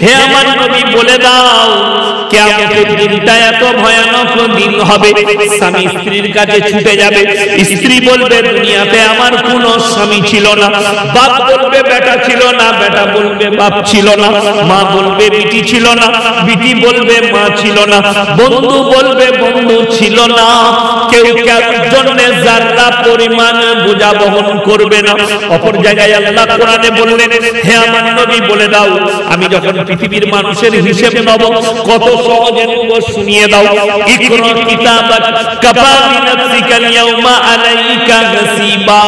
হে আমার নবী বলে দাও কিয়ামতের দিনটা এত ভয়ানক দিন হবে, স্বামী স্ত্রীর কাছে ছুটে যাবে, স্ত্রী বলবে দুনিয়াতে আমার কোনো স্বামী ছিল না, বাপ বলবে বেটা ছিল না, বেটা বলবে বাপ ছিল না, মা বলবে বিটি ছিল না, বিটি বলবে মা ছিল না, বন্ধু বলবে বন্ধু ছিল না, কেউ কারোর জন্য যারা পরিমাণ বোঝা বহন করবে না। অপর জায়গায় আল্লাহ কোরআনে বললেন হে আমার নবী বলে দাও আমি যখন পৃথিবীর মানুষের হিসেব নেব কত সহজে নেব শুনিয়ে দাও। ইকরা কিতাবাক কাফা বিনাফসিকা আল-ইয়াওমা আলাইকা হাসিবা,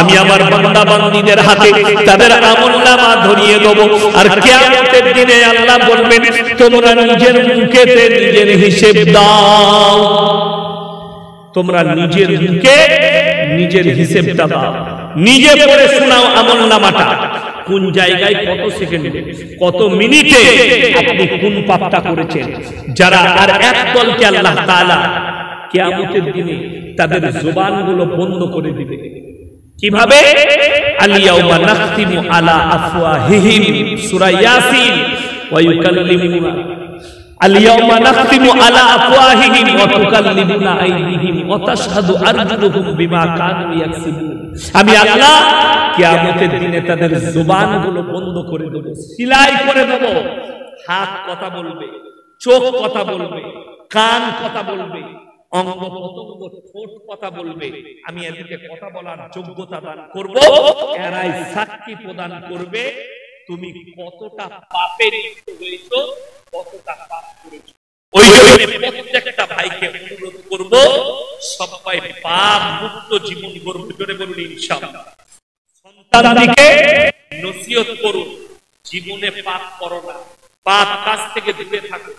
আমি আমার বান্দা বান্দীদের হাতে তাদের আমলনামা ধরিয়ে দেব। আর কিয়ামতের দিনে আল্লাহ বলবেন তোমরা নিজের মুখেতে নিজের হিসেব দাও, তোমরা নিজের মুখে নিজের হিসেবটা দাও, নিজে পড়ে শোনাও আমলনামাটা কোন জায়গায় কত সেকেন্ডে কত মিনিটে আপনি কোন পাপটা করেছেন। যারা আর এক দলকে আল্লাহ তাআলা কিয়ামতের দিনে তাদের জবানগুলো বন্ধ করে দিবে। কিভাবে? আল-ইয়াওমা নাখতিমু আলা আফওয়াহিহিম, সূরা ইয়াসিন, ওয়া ইউকাল্লিমুনা আল-ইয়াওমা নাখতিমু আলা আফওয়াহিহিম ওয়া তুকাল্লিমুনা আইদিহিম ওয়া তাশহাদু আরজুলুহুম বিমা কানু ইয়াকসিবুন। আমি আল্লাহ কিয়ামতের দিনে তাদের জবানগুলো বন্ধ করে দেব, সিলাই করে দেব। হাত কথা বলবে, চোখ কথা বলবে, কান কথা বলবে, অঙ্গ প্রত্যঙ্গ ঠোঁট কথা বলবে। আমি এদেরকে কথা বলার যোগ্যতা দান করব, এরাই সাক্ষী প্রদান করবে তুমি কতটা পাপে লিপ্ত হয়েছো, কতটা পাপ করেছো। ওই জন্য প্রত্যেকটা ভাইকে অনুরোধ করব সবাই পাপ মুক্ত জীবন গড়ব। জোরে বলুন ইনশাআল্লাহ। সন্তানকে নসিহত করুন জীবনে পাপ করো না, পাপ কাজ থেকে দূরে থাকো।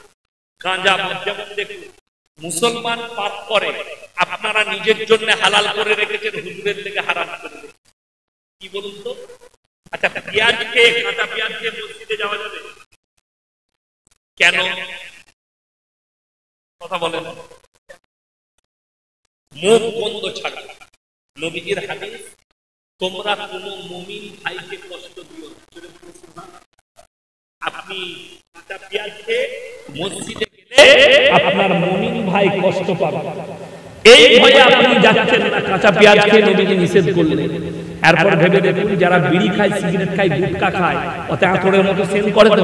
গাঁজা যেমন দেখুন মুসলমান পাপ করে, আপনারা নিজের জন্য হালাল করে রেখেছেন, হুজুরের থেকে হারাম করে রেখেছেন। কি বলুন তো? আচ্ছা পেঁয়াজ খেয়ে কাঁচা পেঁয়াজ খেয়ে মসজিদে যাওয়া যাবে কেন? কথা বলেন। মুখ বন্ধ ছাড়া। নবীজির হাদিস তোমরা কোন মুমিন ভাইকে কষ্ট দিও না। আপনি কাঁচা পেঁয়াজ খেয়ে মসজিদে গেলে আপনার মুমিন ভাই কষ্ট পাবে, এই ভয়ে আপনি যাচ্ছেন না। কাঁচা পেঁয়াজ খেয়ে নবীজি নিষেধ করলেন। এরপর ভেবে দেখুন যারা বিড়ি খায়, সিগারেট খায়, গুটখা খায়, ওতে আঁতরের মতো সেন করে তো।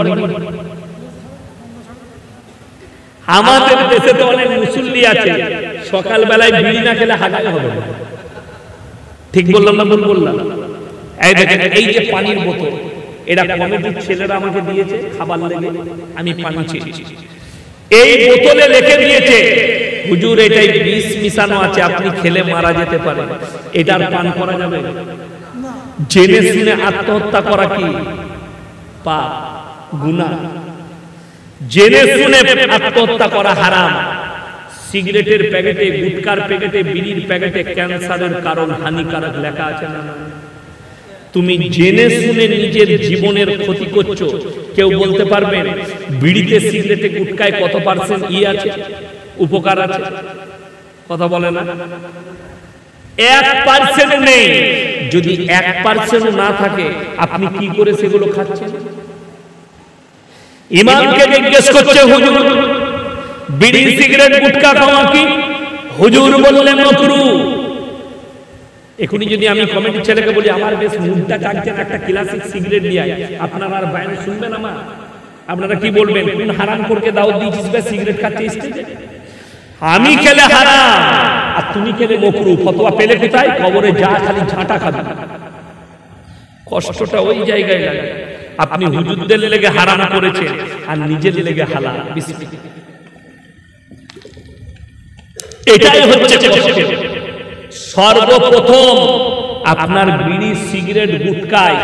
আমাদের দেশে তো অনেক মুসল্লি আছে সকাল বেলায় বিড়ি না খেলে হাগাই হবে। ঠিক বললাম না ভুল বললাম? এই দেখেন এই যে পানির বোতল, এটা কমিটির ছেলেরা আমাকে দিয়েছে খাবার লেগে, আমি পানি চেয়েছি। এই বোতলে লিখে দিয়েছে হুজুর এটাই বিষ মিশানো আছে, আপনি খেলে মারা যেতে পারেন, এটার পান করা যাবে না। জেনে শুনে আত্মহত্যা করা কি পাপ, গুনাহ। জেনে শুনে আত্মহত্যা করা হারাম। সিগারেটের প্যাকেটে, গুটকার প্যাকেটে, বিড়ির প্যাকেটে ক্যান্সারের কারণ হানিকারক লেখা আছে না? তুমি জেনে শুনে নিজের জীবনের ক্ষতি করছো। কেউ বলতে পারবেন বিড়িতে, সিগারেটে, গুটকায় কত পার্সেন্ট আছে, উপকার আছে? কথা বলে না। 1% নেই। যদি 1% না থাকে আপনি কি করে সেগুলো খাচ্ছেন? ইমামকে জিজ্ঞেস করছে হুজুর বিড়ি সিগারেট গুটখা খাওয়া কি? হুজুর বললেন মাকরুহ। এখনই যদি আমি কমিটির ছেলেকে বলি আমার বেশ মুখটা চাকছেন, একটা ক্লাসিক সিগারেট দিয়ে আপনারা আর বাইরে শুনবেন আমার, আপনারা কি বলবেন? কোন হারাম করকে দাওয়াত দিয়েছিস বে সিগারেট খাচ্ছে স্টেজে? আমি খেলে হারাম আর তুমি খেলে মাকরুহ। ফতোয়া পেলে কোথায়? কবরে যা খালি ঝাঁটা খাবে। কষ্টটা ওই জায়গায় লাগে। আপনি হুজুরদের লেগে হারাম করেছেন আর নিজের লেগে হালাল। এটাই হচ্ছে কষ্ট। সর্বপ্রথম আপনার বিড়ি সিগারেট গুটকায়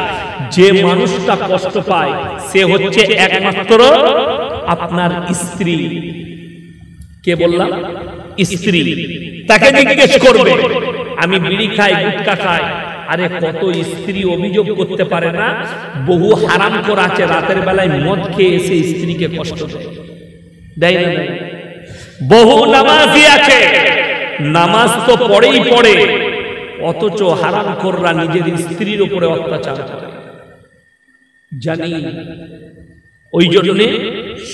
যে মানুষটা কষ্ট পায় সে হচ্ছে একমাত্র আপনার স্ত্রী। কে বললাম? স্ত্রী। তাকে জিজ্ঞেস করবে আমি বিড়ি খাই, গুটকা খাই। আরে কত স্ত্রী অভিযোগ করতে পারে না বহু হারাম করা আছে, রাতের বেলায় মদ খেয়ে এসে স্ত্রীকে কষ্ট দেয় না? বহু নামাজি আছে নামাজ তো পড়েই পড়ে, অথচ হারামখোররা নিজের স্ত্রীর উপরে অত্যাচার করে। জানি ওই জন্যে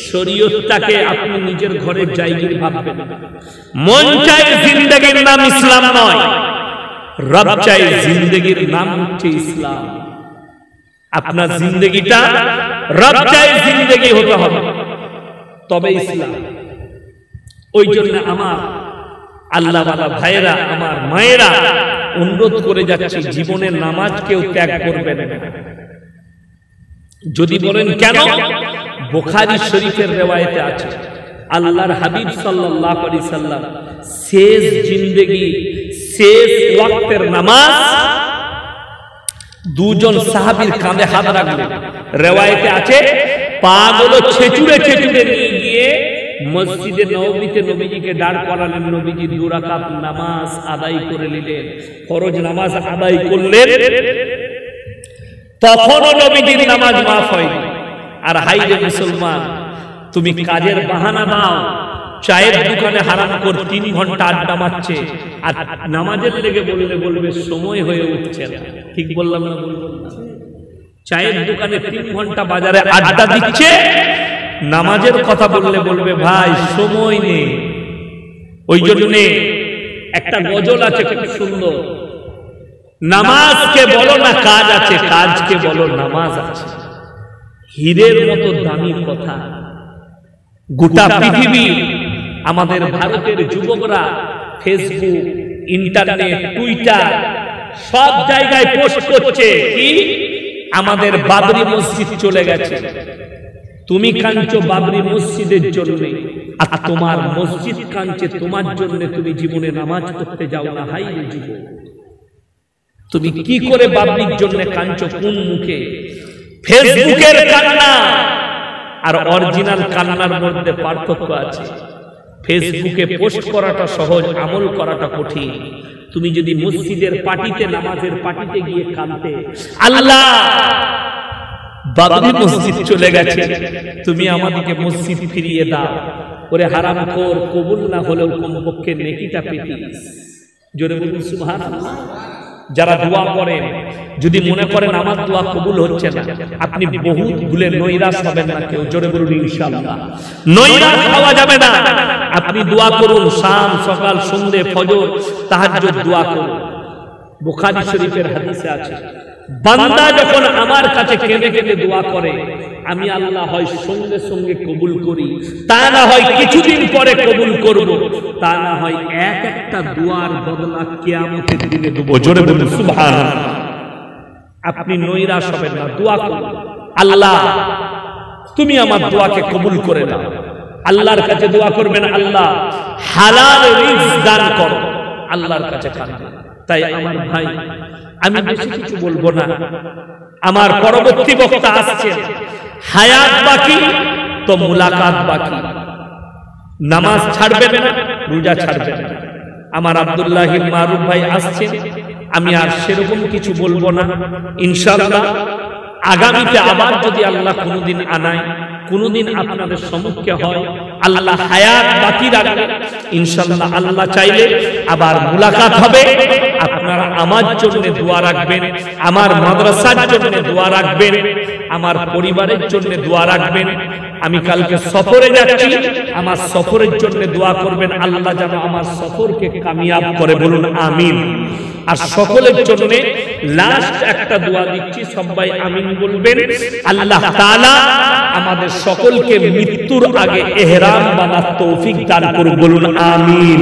শরীয়তটাকে আপনি নিজের ঘরের জায়গায় ভাববেন। মন চায় জিন্দেগির নাম ইসলাম নয়, রব চায় জিন্দেগির নাম হচ্ছে ইসলাম। আপনার জিন্দেগিটা রব চায় জিন্দেগি হতে হবে, তবে ইসলাম। ওই জন্য আমার আল্লাহওয়ালা ভাইয়েরা, আমার মায়েরা, অনুরোধ করে যাচ্ছে জীবনের নামাজ কেউ ত্যাগ করবেন না। যদি বলেন কেন, বুখারী শরীফের রিওয়ায়াতে আছে আল্লাহর হাবিব সাল্লাল্লাহু আলাইহি সাল্লাম শেষ জিন্দেগি, শেষ ওয়াক্তের নামাজ দুজন সাহাবীর কাঁধে হাত রাখলেন। রিওয়ায়াতে আছে পাগুলো ছেচুড়ে ছেচুড়ে নিয়ে গিয়ে মসজিদে নববীতে নবীজিকে দাঁড় করালেন। নবীজি 2 রাকাত নামাজ আদায় করে নিলেন, ফরজ নামাজ আদায় করলেন। তখনও নবীজির নামাজ মাফ হয়নি। আর হাইরে মুসলমান, তুমি কাজের বাহানা দাও, চায়ের দোকানে হারাম করে 3 ঘন্টা আড্ডা মারছে, আর নামাজের লেগে বলবে সময় হয়ে উঠছে না। ঠিক বললাম না? চায়ের দোকানে 3 ঘন্টা বাজারে আড্ডা দিচ্ছে, নামাজের কথা বলবে ভাই সময় নেই। ওই জন্য একটা গজল আছে খুব সুন্দর, নামাজকে বলো না কাজ আছে, কাজকে বলো নামাজ আছে। হীরের মতো দামি কথা। গোটা পৃথিবী, আমাদের ভারতের যুবকরা ফেসবুক, ইন্টারনেট, টুইটার সব জায়গায় পোস্ট করছে কি আমাদের বাবরি মসজিদ চলে গেছে। তুমি কাঁদছো বাবরি মসজিদের জন্য, আর তোমার মসজিদ কাঁদছে তোমার জন্য। তুমি জীবনে নামাজ পড়তে যাও না। হাই রে যুবক, তুমি কি করে বাবরির জন্য কাঁদছো? কোন মুখে? ফেসবুকের কান্না আর অরিজিনাল কান্নার মধ্যে পার্থক্য আছে। ফেসবুকে পোস্ট করাটা সহজ, আমল করাটা কঠিন। তুমি যদি মসজিদের পার্টিতে, নামাজের পার্টিতে গিয়ে কাঁদতে, আল্লাহ বাবরি মসজিদ চলে গেছে, তুমি আমাদেরকে মসজিদ ফিরিয়ে দাও, ওরে হারামখোর, কবুল না হলেও কমপক্ষে নেকিটা পেতিস। জোরে বলুন সুবহানাল্লাহ। যারা দোয়া করেন, যদি মনে করেন আমার দোয়া কবুল হচ্ছে না, আপনি বহুত ভুলে নৈরাশ হবেন না কেউ। জোরে বলুন ইনশাআল্লাহ। নৈরাশ হওয়া যাবে না। আপনি দোয়া করুন, শাম, সকাল, সন্ধ্যে, ফজর, তাহাজ্জুদ দোয়া করুন। বুখারী শরীফের হাদিসে আছে, বান্দা যখন আমার কাছে কেঁদে কেঁদে দোয়া করে, আমি আল্লাহ হয় সঙ্গে সঙ্গে কবুল করি, তা না হয় কিছুদিন পরে কবুল করব, তা না হয় এক একটা দোয়ার বদলা কিয়ামতের দিনে দেব। জোরে বলুন সুবহানাল্লাহ। আপনি নৈরাশ হবেন না, দোয়া করুন, আল্লাহ তুমি আমার দোয়াকে কবুল করে নাও। আল্লাহর কাছে দোয়া করবেন, আল্লাহ হালাল রিজক দান করো। আল্লাহর কাছে কাঁদবেন। তাই আমার ভাই, আমি বেশি কিছু বলবো না, আমার পরবর্তী বক্তা আসছে। হায়াত বাকি তো মুলাকাত বাকি। নামাজ ছাড়বেন না, রোজা ছাড়বেন না। আমার আব্দুল্লাহ মারুফ ভাই আসছেন, আমি আর সেরকম কিছু বলবো না। ইনশাআল্লাহ আগামীতে আবার যদি আল্লাহ কোনোদিন আনায়, কোনোদিন আপনাদের সম্মুখে হয়, আল্লাহ হায়াত বাকি রাখবে, ইনশাআল্লাহ আল্লাহ চাইলে আবার মুলাকাত হবে। আপনারা আমার জন্য দোয়া রাখবেন, আমার মাদ্রাসার জন্য দোয়া রাখবেন, আমার পরিবারের জন্য দোয়া রাখবেন। আমি কালকে সফরে যাচ্ছি, আমার সফরের জন্য দোয়া করবেন, আল্লাহ যেন আমার সফরকে কামিয়াব করে। বলুন আমিন। আর সকলের জন্য লাস্ট একটা দোয়া দিচ্ছি, সবাই আমিন বলবেন। আল্লাহ তাআলা আমাদের সকলকে মৃত্যুর আগে ইহরাম বানার তৌফিক দান করুন। বলুন আমিন।